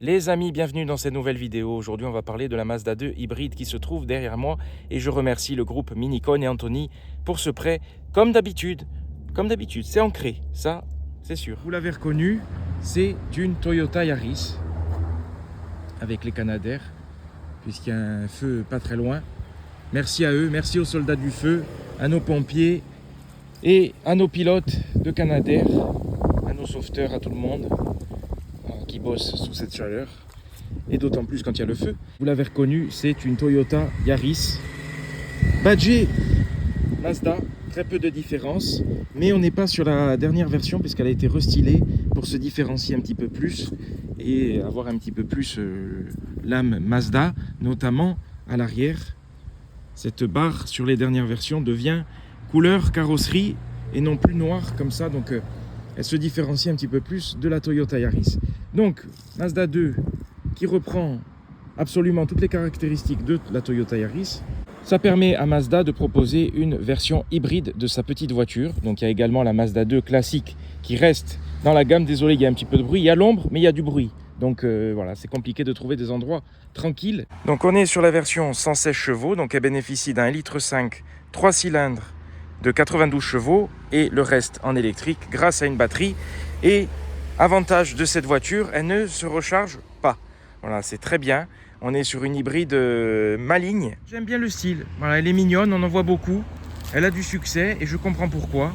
Les amis, bienvenue dans cette nouvelle vidéo. Aujourd'hui, on va parler de la Mazda 2 hybride qui se trouve derrière moi et je remercie le groupe Minicone et Anthony pour ce prêt. Comme d'habitude, c'est ancré, ça, c'est sûr. Vous l'avez reconnu, c'est une Toyota Yaris avec les Canadair, puisqu'il y a un feu pas très loin. Merci à eux, merci aux soldats du feu, à nos pompiers et à nos pilotes de Canadair, à nos sauveteurs, à tout le monde qui bosse sous cette chaleur et d'autant plus quand il y a le feu. Vous l'avez reconnu, c'est une Toyota Yaris badgée Mazda, très peu de différence, mais on n'est pas sur la dernière version puisqu'elle a été restylée pour se différencier un petit peu plus et avoir un petit peu plus l'âme Mazda, notamment à l'arrière. Cette barre sur les dernières versions devient couleur carrosserie et non plus noire comme ça, donc elle se différencie un petit peu plus de la Toyota Yaris. Donc Mazda 2 qui reprend absolument toutes les caractéristiques de la Toyota Yaris. Ça permet à Mazda de proposer une version hybride de sa petite voiture. Donc il y a également la Mazda 2 classique qui reste dans la gamme. Désolé, il y a un petit peu de bruit. Il y a l'ombre, mais il y a du bruit. Donc voilà, c'est compliqué de trouver des endroits tranquilles. Donc on est sur la version 116 chevaux. Donc elle bénéficie d'un 1,5 litre 3 cylindres de 92 chevaux et le reste en électrique grâce à une batterie. Et avantage de cette voiture, elle ne se recharge pas. Voilà, c'est très bien. On est sur une hybride maligne. J'aime bien le style. Voilà, elle est mignonne, on en voit beaucoup. Elle a du succès et je comprends pourquoi.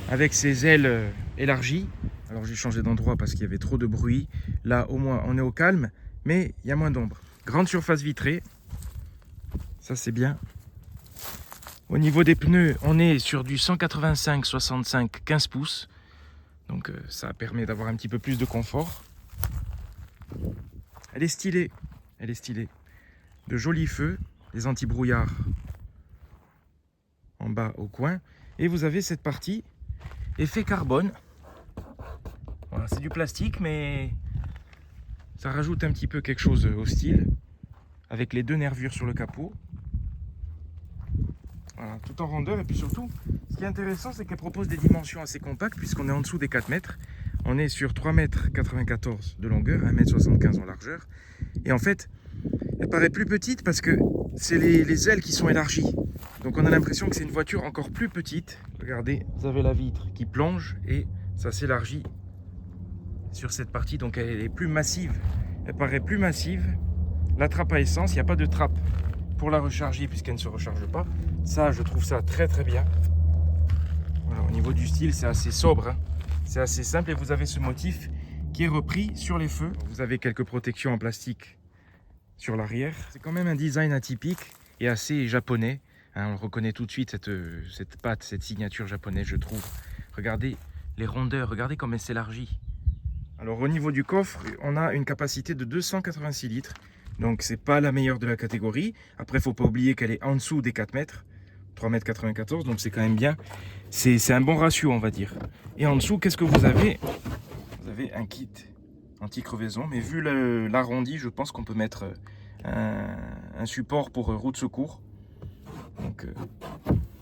Avec ses ailes élargies. Alors j'ai changé d'endroit parce qu'il y avait trop de bruit. Là, au moins, on est au calme, mais il y a moins d'ombre. Grande surface vitrée. Ça, c'est bien. Au niveau des pneus, on est sur du 185/65 15 pouces. Donc ça permet d'avoir un petit peu plus de confort. Elle est stylée. Elle est stylée. De jolis feux, les anti-brouillards en bas au coin. Et vous avez cette partie effet carbone. Voilà, c'est du plastique, mais ça rajoute un petit peu quelque chose au style. Avec les deux nervures sur le capot. Voilà, tout en rondeur. Et puis surtout, ce qui est intéressant, c'est qu'elle propose des dimensions assez compactes, puisqu'on est en dessous des 4 mètres. On est sur 3,94 m de longueur, 1,75 m en largeur. Et en fait, elle paraît plus petite parce que c'est les ailes qui sont élargies. Donc on a l'impression que c'est une voiture encore plus petite. Regardez, vous avez la vitre qui plonge et ça s'élargit sur cette partie. Donc elle est plus massive. Elle paraît plus massive. La trappe à essence, il n'y a pas de trappe pour la recharger puisqu'elle ne se recharge pas. Ça, je trouve ça très très bien. Voilà, au niveau du style, c'est assez sobre, hein. C'est assez simple et vous avez ce motif qui est repris sur les feux. Vous avez quelques protections en plastique sur l'arrière. C'est quand même un design atypique et assez japonais. Hein, on reconnaît tout de suite cette patte, cette signature japonaise, je trouve. Regardez les rondeurs, regardez comme elle s'élargit. Alors au niveau du coffre, on a une capacité de 286 litres. Donc c'est pas la meilleure de la catégorie. Après, il ne faut pas oublier qu'elle est en dessous des 4 mètres. 3,94 m, donc c'est quand même bien. C'est un bon ratio, on va dire. Et en dessous, qu'est-ce que vous avez? Vous avez un kit anti-crevaison, mais vu l'arrondi, je pense qu'on peut mettre un support pour roue de secours. Donc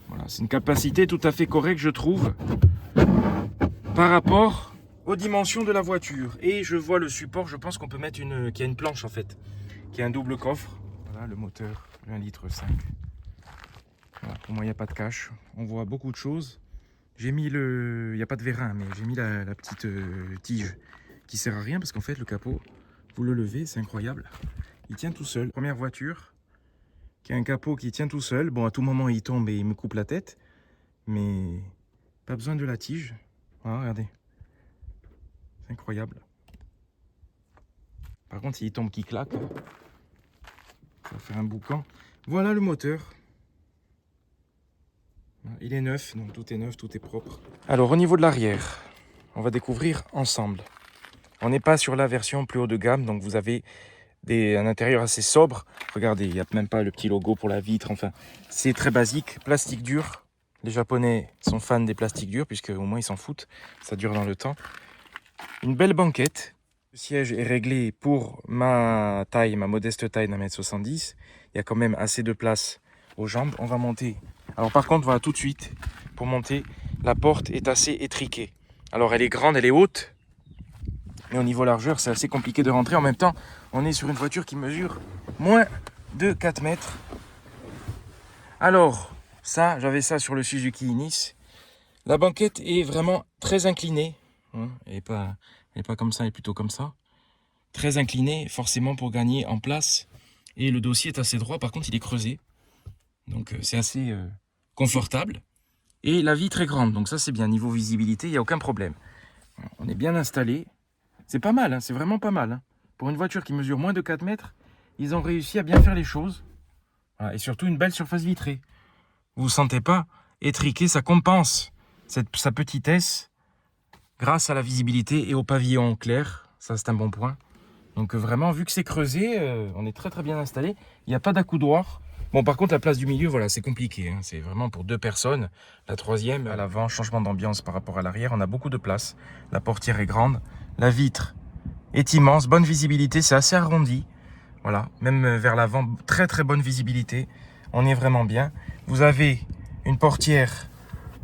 voilà, c'est une capacité tout à fait correcte, je trouve, par rapport aux dimensions de la voiture. Et je vois le support, je pense qu'on peut mettre qu'il y a une planche en fait, qui a un double coffre. Voilà le moteur, le 1,5 litre. Voilà, pour moi, il n'y a pas de cache. On voit beaucoup de choses. J'ai mis il n'y a pas de vérin, mais j'ai mis la petite tige qui sert à rien parce qu'en fait, le capot, vous le levez, c'est incroyable. Il tient tout seul. Première voiture qui a un capot qui tient tout seul. Bon, à tout moment, il tombe et il me coupe la tête. Mais pas besoin de la tige. Voilà, regardez. C'est incroyable. Par contre, s'il tombe, qui claque, ça va faire un boucan. Voilà le moteur. Il est neuf, donc tout est neuf, tout est propre. Alors au niveau de l'arrière, on va découvrir ensemble. On n'est pas sur la version plus haut de gamme, donc vous avez un intérieur assez sobre. Regardez, il n'y a même pas le petit logo pour la vitre, enfin, c'est très basique. Plastique dur. Les Japonais sont fans des plastiques durs, puisque au moins ils s'en foutent, ça dure dans le temps. Une belle banquette. Le siège est réglé pour ma taille, ma modeste taille d'1,70 m. Il y a quand même assez de place aux jambes. On va monter. Alors par contre, voilà, tout de suite, pour monter, la porte est assez étriquée. Alors elle est grande, elle est haute. Mais au niveau largeur, c'est assez compliqué de rentrer. En même temps, on est sur une voiture qui mesure moins de 4 mètres. Alors, ça, j'avais ça sur le Suzuki Ignis. La banquette est vraiment très inclinée. Hein, elle n'est pas comme ça, elle est plutôt comme ça. Très inclinée, forcément pour gagner en place. Et le dossier est assez droit, par contre il est creusé. Donc c'est assez confortable. Et la vitre est grande, donc ça c'est bien. Niveau visibilité, il n'y a aucun problème. On est bien installé. C'est pas mal, hein, c'est vraiment pas mal. Hein. Pour une voiture qui mesure moins de 4 mètres, ils ont réussi à bien faire les choses. Voilà, et surtout une belle surface vitrée. Vous ne sentez pas étriqué, ça compense sa petitesse grâce à la visibilité et au pavillon clair. Ça c'est un bon point. Donc vraiment, vu que c'est creusé, on est très très bien installé. Il n'y a pas d'accoudoir. Bon, par contre, la place du milieu, voilà, c'est compliqué. Hein. C'est vraiment pour 2 personnes. La troisième, à l'avant, changement d'ambiance par rapport à l'arrière. On a beaucoup de place. La portière est grande. La vitre est immense. Bonne visibilité, c'est assez arrondi. Voilà, même vers l'avant, très très bonne visibilité. On est vraiment bien. Vous avez une portière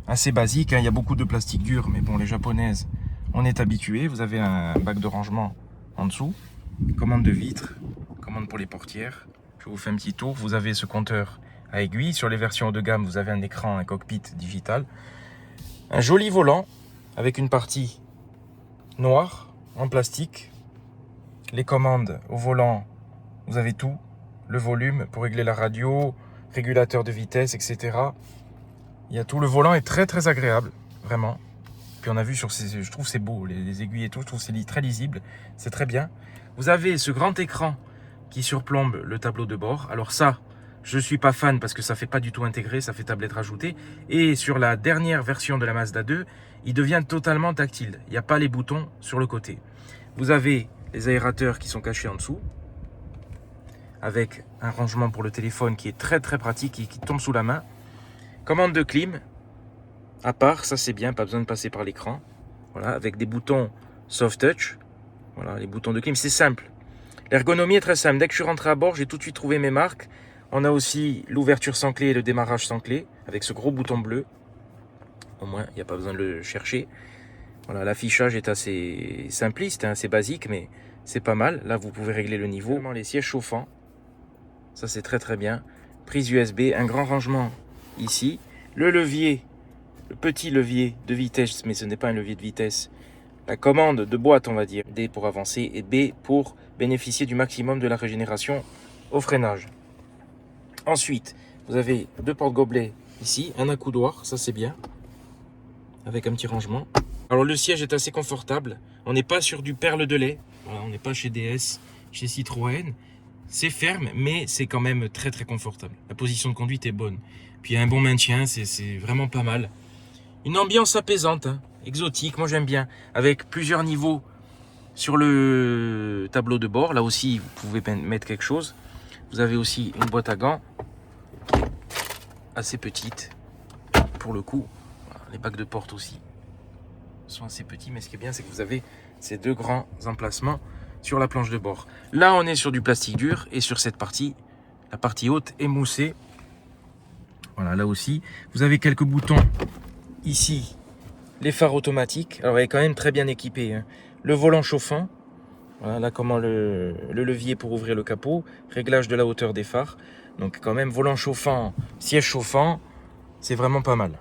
assez basique. Hein. Il y a beaucoup de plastique dur, mais bon, les japonaises, on est habitué. Vous avez un bac de rangement en dessous. Commande de vitre, commande pour les portières. Je vous fais un petit tour. Vous avez ce compteur à aiguille. Sur les versions haut de gamme, vous avez un écran, un cockpit digital. Un joli volant avec une partie noire en plastique. Les commandes au volant, vous avez tout. Le volume pour régler la radio, régulateur de vitesse, etc. Il y a tout. Le volant est très très agréable, vraiment. Puis on a vu sur ces, je trouve c'est beau, les aiguilles et tout, je trouve c'est très lisible, c'est très bien. Vous avez ce grand écran qui surplombe le tableau de bord. Alors ça, je ne suis pas fan parce que ça ne fait pas du tout intégré, ça fait tablette rajoutée. Et sur la dernière version de la Mazda 2, il devient totalement tactile. Il n'y a pas les boutons sur le côté. Vous avez les aérateurs qui sont cachés en dessous, avec un rangement pour le téléphone qui est très très pratique et qui tombe sous la main. Commande de clim, à part, ça c'est bien, pas besoin de passer par l'écran. Voilà, avec des boutons soft touch. Voilà, les boutons de clim, c'est simple. L'ergonomie est très simple. Dès que je suis rentré à bord, j'ai tout de suite trouvé mes marques. On a aussi l'ouverture sans clé et le démarrage sans clé, avec ce gros bouton bleu. Au moins, il n'y a pas besoin de le chercher. Voilà, l'affichage est assez simpliste, hein, assez basique, mais c'est pas mal. Là, vous pouvez régler le niveau. Les sièges chauffants, ça c'est très très bien. Prise USB, un grand rangement ici. Le levier, le petit levier de vitesse, mais ce n'est pas un levier de vitesse. La commande de boîte, on va dire, D pour avancer et B pour bénéficier du maximum de la régénération au freinage. Ensuite, vous avez 2 porte-gobelets ici, un accoudoir, ça c'est bien, avec un petit rangement. Alors le siège est assez confortable, on n'est pas sur du perle de lait, voilà, on n'est pas chez DS, chez Citroën. C'est ferme, mais c'est quand même très très confortable. La position de conduite est bonne. Puis il y a un bon maintien, c'est vraiment pas mal. Une ambiance apaisante, hein, exotique, moi j'aime bien, avec plusieurs niveaux sur le tableau de bord. Là aussi, vous pouvez mettre quelque chose. Vous avez aussi une boîte à gants, assez petite, pour le coup. Voilà, les bacs de porte aussi sont assez petits, mais ce qui est bien, c'est que vous avez ces 2 grands emplacements sur la planche de bord. Là, on est sur du plastique dur, et sur cette partie, la partie haute est moussée. Voilà, là aussi, vous avez quelques boutons. Ici, les phares automatiques. Alors, elle est quand même très bien équipée. Hein. Le volant chauffant. Voilà, là, comment le levier pour ouvrir le capot. Réglage de la hauteur des phares. Donc, quand même, volant chauffant, siège chauffant. C'est vraiment pas mal.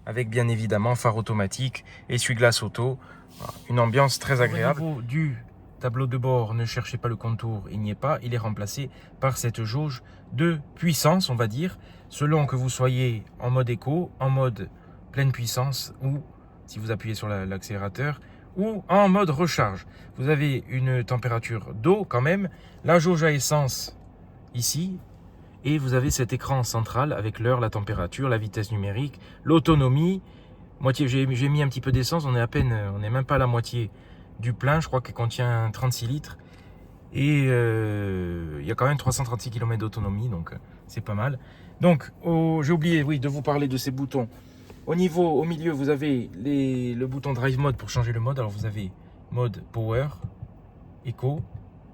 Avec, bien évidemment, phare automatique, essuie-glace auto. Voilà, une ambiance très agréable. Au niveau du tableau de bord, ne cherchez pas le contour, il n'y est pas. Il est remplacé par cette jauge de puissance, on va dire, selon que vous soyez en mode éco, en mode pleine puissance ou si vous appuyez sur l'accélérateur ou en mode recharge. Vous avez une température d'eau quand même, la jauge à essence ici et vous avez cet écran central avec l'heure, la température, la vitesse numérique, l'autonomie. J'ai mis un petit peu d'essence, on n'est même pas à la moitié du plein, je crois qu'il contient 36 litres et il y a quand même 336 km d'autonomie, donc c'est pas mal. Donc j'ai oublié de vous parler de ces boutons. Au milieu, vous avez le bouton Drive Mode pour changer le mode. Alors, vous avez mode Power, Eco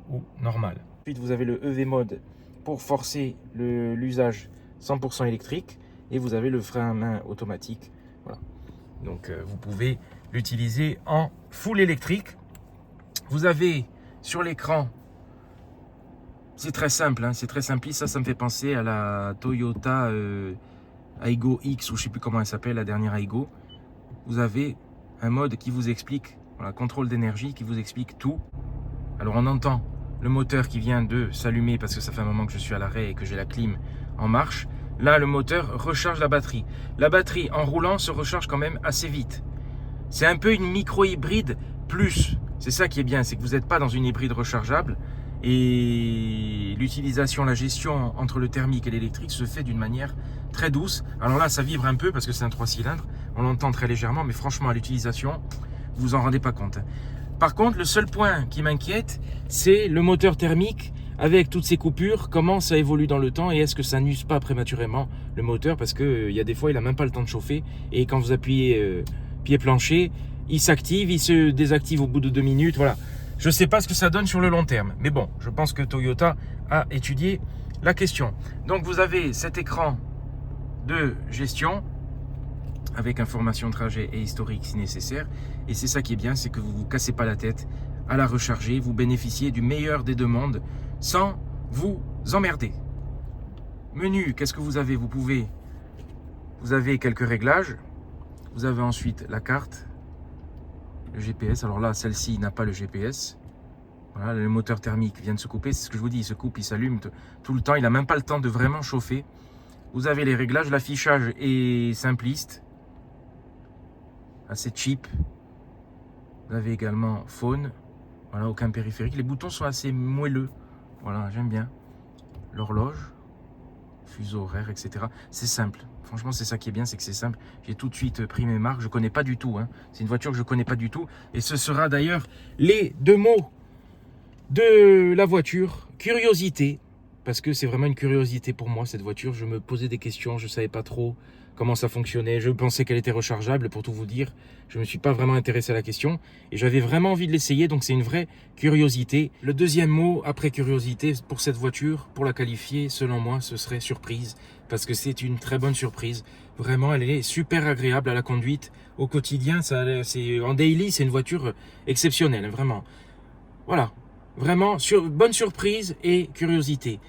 ou Normal. Ensuite, vous avez le EV Mode pour forcer l'usage 100% électrique. Et vous avez le frein à main automatique. Voilà. Donc, vous pouvez l'utiliser en full électrique. Vous avez sur l'écran, c'est très simple, hein, c'est très simpliste. Ça me fait penser à la Toyota Aygo X, ou je ne sais plus comment elle s'appelle, la dernière Aygo. Vous avez un mode qui vous explique, voilà, contrôle d'énergie, qui vous explique tout. Alors on entend le moteur qui vient de s'allumer parce que ça fait un moment que je suis à l'arrêt et que j'ai la clim en marche. Là, le moteur recharge la batterie. La batterie, en roulant, se recharge quand même assez vite. C'est un peu une micro-hybride plus. C'est ça qui est bien, c'est que vous n'êtes pas dans une hybride rechargeable. Et l'utilisation, la gestion entre le thermique et l'électrique se fait d'une manière très douce. Alors là, ça vibre un peu parce que c'est un 3 cylindres. On l'entend très légèrement, mais franchement, à l'utilisation, vous vous en rendez pas compte. Par contre, le seul point qui m'inquiète, c'est le moteur thermique. Avec toutes ces coupures, comment ça évolue dans le temps et est-ce que ça n'use pas prématurément le moteur? Parce qu'il y a des fois, il n'a même pas le temps de chauffer. Et quand vous appuyez pied plancher, il s'active, il se désactive au bout de 2 minutes. Voilà. Je ne sais pas ce que ça donne sur le long terme. Mais bon, je pense que Toyota a étudié la question. Donc vous avez cet écran de gestion avec information de trajet et historique si nécessaire. Et c'est ça qui est bien, c'est que vous ne vous cassez pas la tête à la recharger. Vous bénéficiez du meilleur des deux mondes sans vous emmerder. Menu, qu'est-ce que vous avez? Vous avez quelques réglages. Vous avez ensuite la carte, le GPS. Alors là, celle-ci n'a pas le GPS. Voilà, le moteur thermique vient de se couper. C'est ce que je vous dis, il se coupe, il s'allume tout le temps. Il n'a même pas le temps de vraiment chauffer. Vous avez les réglages. L'affichage est simpliste, assez cheap. Vous avez également phone. Voilà, aucun périphérique. Les boutons sont assez moelleux. Voilà, j'aime bien. L'horloge, fuseau horaire, etc. C'est simple. Franchement, c'est ça qui est bien, c'est que c'est simple. J'ai tout de suite pris mes marques. Je ne connais pas du tout. Hein. C'est une voiture que je ne connais pas du tout. Et ce sera d'ailleurs les 2 mots de la voiture. Curiosité. Parce que c'est vraiment une curiosité pour moi, cette voiture. Je me posais des questions. Je ne savais pas trop comment ça fonctionnait. Je pensais qu'elle était rechargeable, pour tout vous dire. Je ne me suis pas vraiment intéressé à la question. Et j'avais vraiment envie de l'essayer. Donc c'est une vraie curiosité. Le deuxième mot, après curiosité, pour cette voiture, pour la qualifier, selon moi, ce serait surprise. Parce que c'est une très bonne surprise. Vraiment, elle est super agréable à la conduite. Au quotidien, en daily, c'est une voiture exceptionnelle, vraiment. Voilà. Vraiment, bonne surprise et curiosité.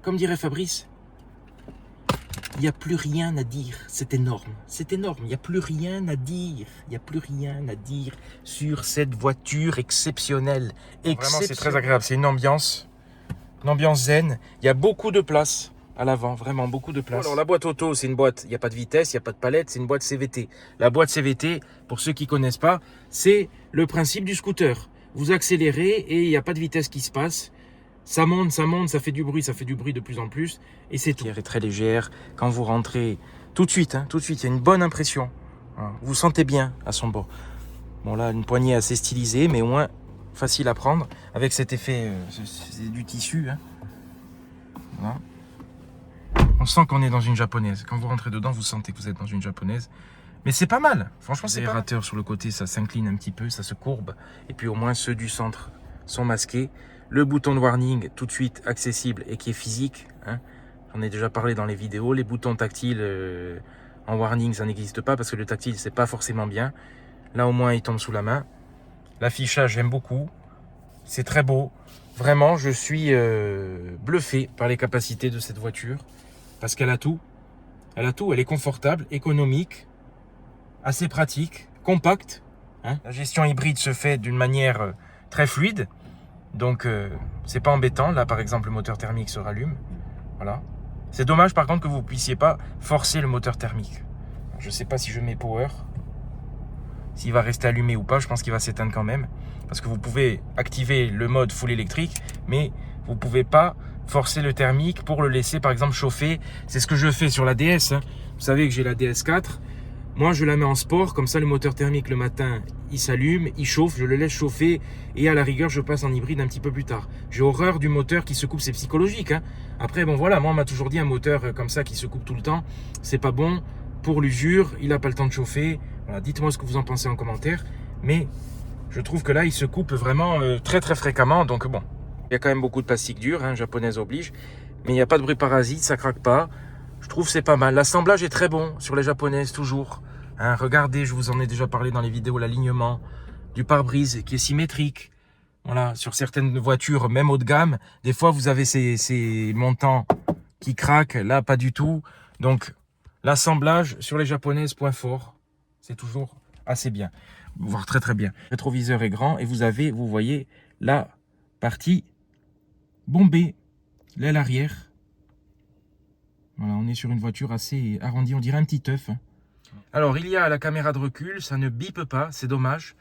Comme dirait Fabrice, il n'y a plus rien à dire. C'est énorme. C'est énorme. Il n'y a plus rien à dire. Il n'y a plus rien à dire sur cette voiture exceptionnelle. Vraiment, c'est très agréable. C'est une ambiance zen. Il y a beaucoup de place à l'avant. Vraiment, beaucoup de place. Alors, la boîte auto, c'est une boîte. Il n'y a pas de vitesse, il n'y a pas de palette. C'est une boîte CVT. La boîte CVT, pour ceux qui ne connaissent pas, c'est le principe du scooter. Vous accélérez et il n'y a pas de vitesse qui se passe. Ça monte, ça fait du bruit de plus en plus. Et c'est tout. Elle est très légère. Quand vous rentrez, tout de suite, il y a une bonne impression. Vous vous sentez bien à son bord. Bon là, une poignée assez stylisée, mais au moins facile à prendre. Avec cet effet, c'est du tissu. Hein. Voilà. On sent qu'on est dans une japonaise. Quand vous rentrez dedans, vous sentez que vous êtes dans une japonaise. Mais c'est pas mal. Franchement, c'est pas mal. Les aérateurs sur le côté, ça s'incline un petit peu, ça se courbe. Et puis au moins, ceux du centre sont masqués. Le bouton de warning, tout de suite accessible et qui est physique. Hein. J'en ai déjà parlé dans les vidéos. Les boutons tactiles en warning, ça n'existe pas parce que le tactile, c'est pas forcément bien. Là, au moins, il tombe sous la main. L'affichage, j'aime beaucoup. C'est très beau. Vraiment, je suis bluffé par les capacités de cette voiture. Parce qu'elle a tout. Elle a tout. Elle est confortable, économique, assez pratique, compacte. Hein. La gestion hybride se fait d'une manière très fluide. Donc, c'est pas embêtant. Là, par exemple, le moteur thermique se rallume. Voilà. C'est dommage, par contre, que vous ne puissiez pas forcer le moteur thermique. Je ne sais pas si je mets power, s'il va rester allumé ou pas. Je pense qu'il va s'éteindre quand même. Parce que vous pouvez activer le mode full électrique, mais vous ne pouvez pas forcer le thermique pour le laisser, par exemple, chauffer. C'est ce que je fais sur la DS. Hein. Vous savez que j'ai la DS4. Moi, je la mets en sport, comme ça, le moteur thermique, le matin, il s'allume, il chauffe, je le laisse chauffer, et à la rigueur, je passe en hybride un petit peu plus tard. J'ai horreur du moteur qui se coupe, c'est psychologique. Hein. Après, bon, voilà, moi, on m'a toujours dit un moteur comme ça qui se coupe tout le temps, c'est pas bon pour l'usure, il n'a pas le temps de chauffer. Voilà, dites-moi ce que vous en pensez en commentaire, mais je trouve que là, il se coupe vraiment très, très fréquemment, donc bon. Il y a quand même beaucoup de plastique dur, hein, japonaise oblige, mais il n'y a pas de bruit parasite, ça craque pas. Je trouve que c'est pas mal. L'assemblage est très bon sur les japonaises, toujours. Hein, regardez, je vous en ai déjà parlé dans les vidéos, l'alignement du pare-brise qui est symétrique. Voilà, sur certaines voitures, même haut de gamme, des fois vous avez ces montants qui craquent. Là, pas du tout. Donc, l'assemblage sur les japonaises, point fort. C'est toujours assez bien, voire très très bien. Le rétroviseur est grand et vous voyez, la partie bombée, l'aile arrière. Voilà, on est sur une voiture assez arrondie, on dirait un petit œuf. Alors, il y a la caméra de recul, ça ne bipe pas, c'est dommage.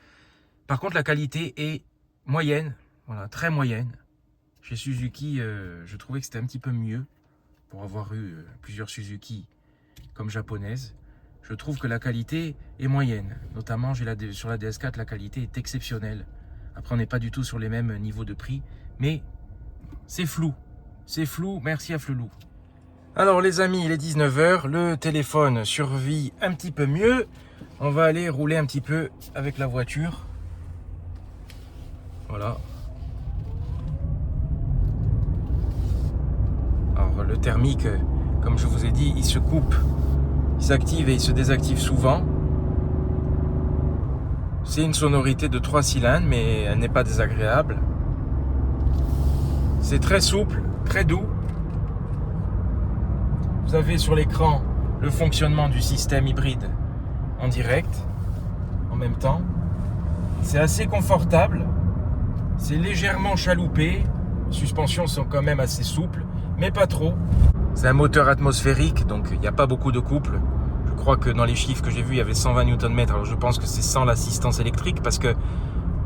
Par contre, la qualité est moyenne, voilà, très moyenne. Chez Suzuki, je trouvais que c'était un petit peu mieux pour avoir eu plusieurs Suzuki comme japonaises. Je trouve que la qualité est moyenne. Notamment, sur la DS4, la qualité est exceptionnelle. Après, on n'est pas du tout sur les mêmes niveaux de prix, mais c'est flou. C'est flou, merci à Flelou. Alors les amis, il est 19 h, le téléphone survit un petit peu mieux. On va aller rouler un petit peu avec la voiture. Voilà. Alors le thermique, comme je vous ai dit, il se coupe, il s'active et il se désactive souvent. C'est une sonorité de 3 cylindres, mais elle n'est pas désagréable. C'est très souple, très doux. Vous avez sur l'écran le fonctionnement du système hybride en direct, en même temps. C'est assez confortable, c'est légèrement chaloupé. Les suspensions sont quand même assez souples, mais pas trop. C'est un moteur atmosphérique, donc il n'y a pas beaucoup de couple. Je crois que dans les chiffres que j'ai vus, il y avait 120 Nm. Alors je pense que c'est sans l'assistance électrique, parce que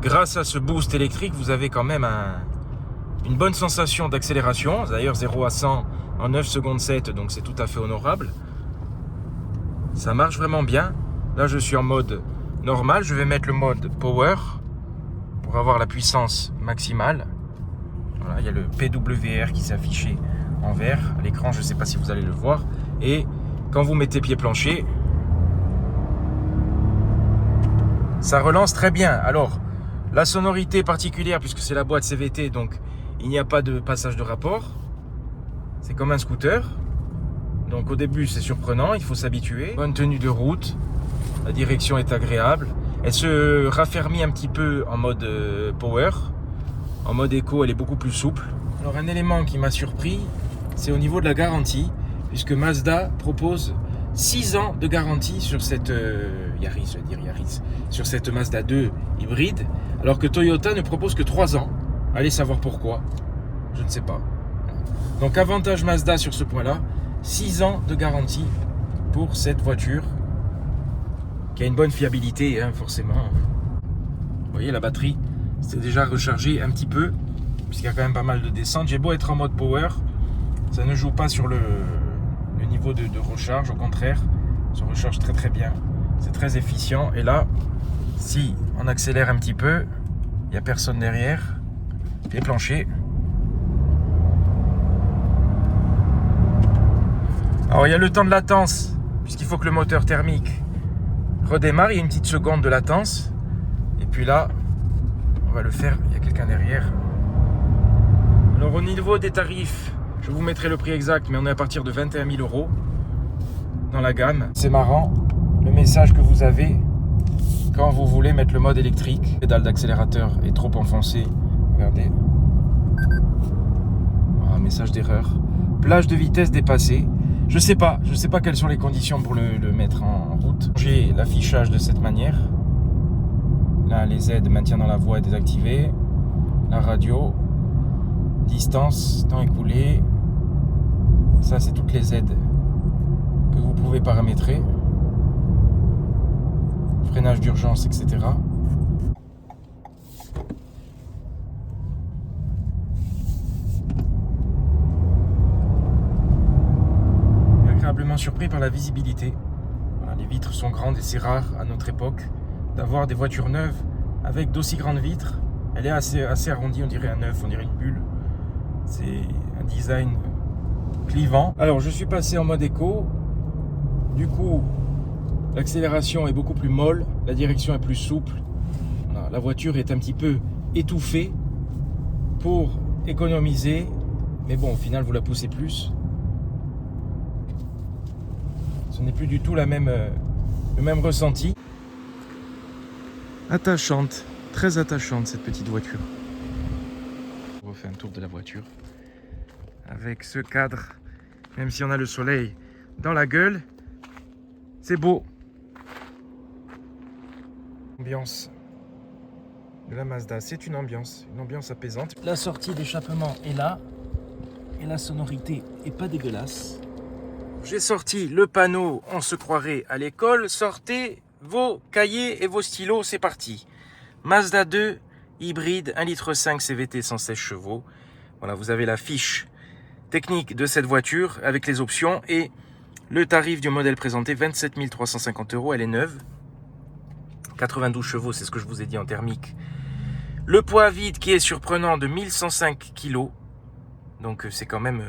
grâce à ce boost électrique, vous avez quand même une bonne sensation d'accélération. D'ailleurs, 0 à 100 en 9 secondes 7, donc c'est tout à fait honorable. Ça marche vraiment bien. Là, je suis en mode normal. Je vais mettre le mode Power pour avoir la puissance maximale. Voilà, il y a le PWR qui s'est affiché en vert à l'écran. Je ne sais pas si vous allez le voir. Et quand vous mettez pied plancher, ça relance très bien. Alors, la sonorité particulière, puisque c'est la boîte CVT, donc il n'y a pas de passage de rapport. C'est comme un scooter. Donc au début c'est surprenant, il faut s'habituer. Bonne tenue de route, la direction est agréable. Elle se raffermit un petit peu en mode power. En mode éco, elle est beaucoup plus souple. Alors un élément qui m'a surpris, c'est au niveau de la garantie, puisque Mazda propose 6 ans de garantie sur cette Yaris, sur cette Mazda 2 hybride, alors que Toyota ne propose que 3 ans. Allez savoir pourquoi, je ne sais pas. Donc avantage Mazda sur ce point-là, 6 ans de garantie pour cette voiture qui a une bonne fiabilité, hein, forcément. Vous voyez, la batterie c'est déjà rechargée un petit peu, puisqu'il y a quand même pas mal de descente. J'ai beau être en mode power, ça ne joue pas sur le niveau de recharge, au contraire, ça recharge très très bien. C'est très efficient. Et là, si on accélère un petit peu, il n'y a personne derrière, pied plancher. Alors il y a le temps de latence, puisqu'il faut que le moteur thermique redémarre, il y a une petite seconde de latence. Et puis là, on va le faire, il y a quelqu'un derrière. Alors au niveau des tarifs, je vous mettrai le prix exact, mais on est à partir de 21 000 € dans la gamme. C'est marrant, le message que vous avez quand vous voulez mettre le mode électrique. La pédale d'accélérateur est trop enfoncée, regardez. Ah, message d'erreur. Plage de vitesse dépassée. Je sais pas quelles sont les conditions pour le mettre en route. J'ai l'affichage de cette manière. Là, les aides, maintien dans la voie est désactivé. La radio, distance, temps écoulé. Ça, c'est toutes les aides que vous pouvez paramétrer. Freinage d'urgence, etc. Agréablement surpris par la visibilité. Voilà, les vitres sont grandes et c'est rare à notre époque d'avoir des voitures neuves avec d'aussi grandes vitres. Elle est assez arrondie, on dirait un œuf, on dirait une bulle. C'est un design clivant. Alors je suis passé en mode éco. Du coup, l'accélération est beaucoup plus molle, la direction est plus souple. Voilà, la voiture est un petit peu étouffée pour économiser. Mais bon, au final, vous la poussez plus. Ce n'est plus du tout le même ressenti. Attachante, très attachante cette petite voiture. refait un tour de la voiture. Avec ce cadre, même si on a le soleil dans la gueule, c'est beau. L'ambiance de la Mazda, c'est une ambiance apaisante. La sortie d'échappement est là et la sonorité est pas dégueulasse. J'ai sorti le panneau, on se croirait à l'école. Sortez vos cahiers et vos stylos, c'est parti. Mazda 2, hybride, 1,5 litre CVT 116 chevaux. Voilà, vous avez la fiche technique de cette voiture avec les options et le tarif du modèle présenté, 27 350 €, elle est neuve. 92 chevaux, c'est ce que je vous ai dit en thermique. Le poids vide qui est surprenant de 1105 kg, donc c'est quand même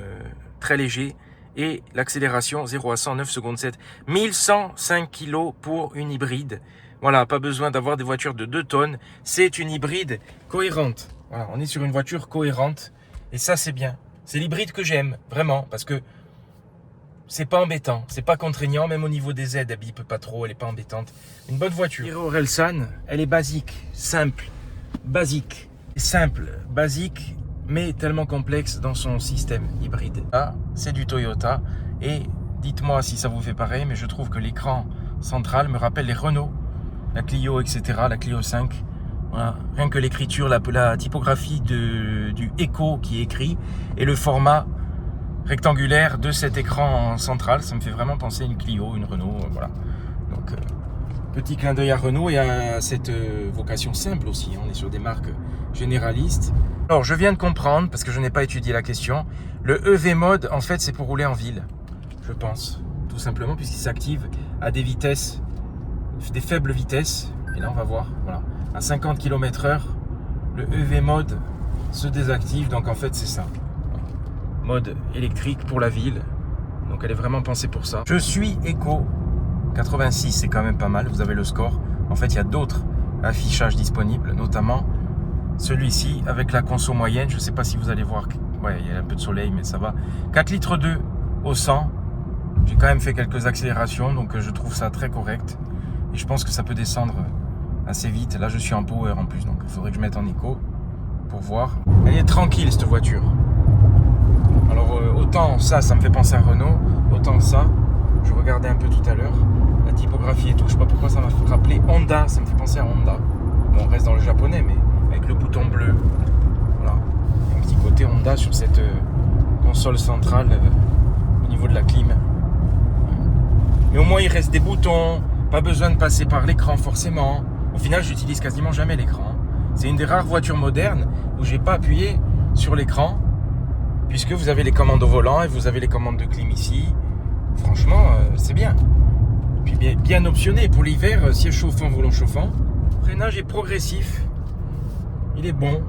très léger. Et l'accélération 0 à 100 9 secondes 7. 1105 kg pour une hybride. Voilà, pas besoin d'avoir des voitures de 2 tonnes. C'est une hybride cohérente. Voilà, on est sur une voiture cohérente. Et ça, c'est bien. C'est l'hybride que j'aime, vraiment, parce que c'est pas embêtant, c'est pas contraignant, même au niveau des aides, elle bipe pas trop, elle est pas embêtante. Une bonne voiture. Hero Relsan, elle est basique, simple, basique, mais tellement complexe dans son système hybride. Là, c'est du Toyota, et dites-moi si ça vous fait pareil, mais je trouve que l'écran central me rappelle les Renault, la Clio, etc., la Clio 5. Voilà. Rien que l'écriture, la typographie du Echo qui est écrit, et le format rectangulaire de cet écran central, ça me fait vraiment penser à une Clio, une Renault, voilà. Donc, petit clin d'œil à Renault et à cette vocation simple aussi. On est sur des marques généralistes. Alors, je viens de comprendre, parce que je n'ai pas étudié la question, le EV Mode, en fait, c'est pour rouler en ville, je pense, tout simplement, puisqu'il s'active à des vitesses, des faibles vitesses. Et là, on va voir, voilà, à 50 km/h, le EV Mode se désactive, donc en fait, c'est ça. Mode électrique pour la ville, donc elle est vraiment pensée pour ça. Je suis éco 86, c'est quand même pas mal, vous avez le score. En fait, il y a d'autres affichages disponibles, notamment celui-ci avec la conso moyenne. Je sais pas si vous allez voir, ouais, il y a un peu de soleil, mais ça va. 4 litres 2 au 100. J'ai quand même fait quelques accélérations, donc je trouve ça très correct. Et je pense que ça peut descendre assez vite. Là, je suis en power en plus, donc il faudrait que je mette en éco pour voir. Elle est tranquille, cette voiture. Alors autant ça me fait penser à Renault, autant ça, je regardais un peu tout à l'heure, la typographie et tout, je sais pas pourquoi ça m'a rappelé Honda, ça me fait penser à Honda. Bon, on reste dans le japonais, mais avec le bouton bleu, voilà, un petit côté Honda sur cette console centrale au niveau de la clim. Mais au moins il reste des boutons, pas besoin de passer par l'écran forcément. Au final, j'utilise quasiment jamais l'écran. C'est une des rares voitures modernes où j'ai pas appuyé sur l'écran, puisque vous avez les commandes au volant et vous avez les commandes de clim ici. Franchement, c'est bien. Puis bien optionné pour l'hiver, siège chauffant, volant chauffant. Le freinage est progressif. Il est bon.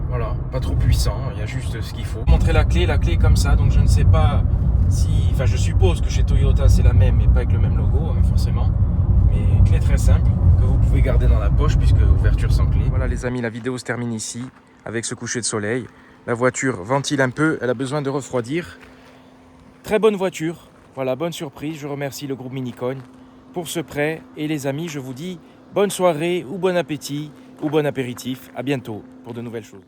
Voilà, pas trop puissant, il y a juste ce qu'il faut. Montrer la clé est comme ça, donc je ne sais pas si... Enfin, je suppose que chez Toyota c'est la même, mais pas avec le même logo, hein, forcément. Mais clé très simple, que vous pouvez garder dans la poche, puisque ouverture sans clé. Voilà les amis, la vidéo se termine ici, avec ce coucher de soleil. La voiture ventile un peu, elle a besoin de refroidir. Très bonne voiture, voilà, bonne surprise. Je remercie le groupe Minicogne pour ce prêt. Et les amis, je vous dis bonne soirée ou bon appétit ou bon apéritif. À bientôt pour de nouvelles choses.